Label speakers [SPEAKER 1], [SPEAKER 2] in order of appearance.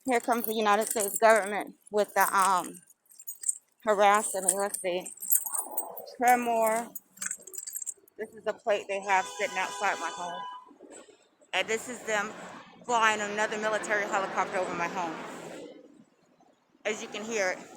[SPEAKER 1] Here comes the United States government with the harassing me. Let's see. Tremor. This is the plate they have sitting outside my home. And this is them flying another military helicopter over my home. As you can hear it.